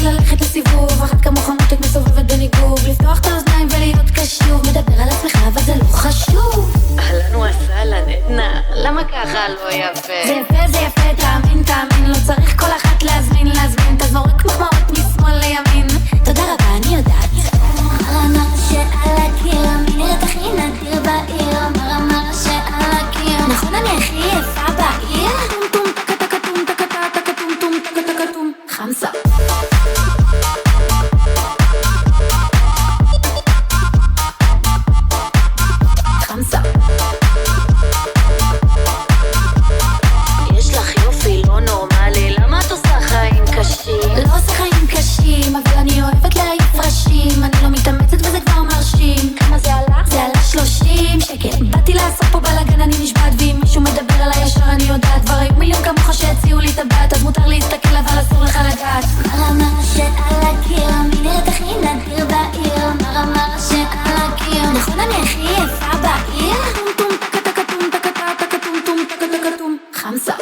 ללכת לסיבוב, אחת כמוך מותק מסובבת בניגוב, לפתוח את האוזניים ולהיות קשוב, מדבר על עצמך אבל זה לא חשוב. אהלן וסהלן עדנה, למה ככה לא יפה? זה יפה, זה יפה, תאמין, תאמין, לא צריך כל אחת להזמין, אתה זורק מחמאות משמאל לימין. תודה רבה, אני יודעת. אמר שעל הקיר, מי נראית הכי נדיר בעיר? אמר שעל הקיר, נכון אני הכי יפה בעיר? טום טום טקה טקה טום טקה טקה טום טום טקה טקה טום חמסה. חמסה. יש לך יופי לא נורמלי, למה את עושה חיים קשים? לא עושה חיים קשים, אבל אני אוהבת להעיף ראשים, אני לא מתאמצת וזה כבר מרשים. כמה זה עלה? זה עלה 30 שקל. באתי לעשות פה בלגן, אני נשבעת, ואם מישהו מדבר עליי ישר אני יודעת. כבר היו מיליון כמוך שהציעו לי את הבת, אז מותר להסתכל אבל אסור לך לגעת. אמר שעל הקיר, מי נראית הכי נדיר בעיר? אמר שעל הקיר, נכון אני הכי יפה בעיר? טום טום טקה טקה טום טקה טקה טום טום טקה טקה טום חמסה.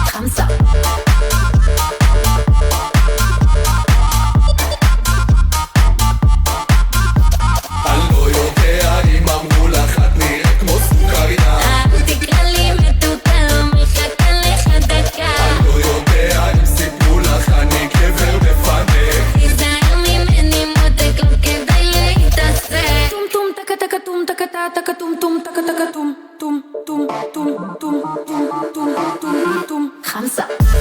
חמסה. חמסה.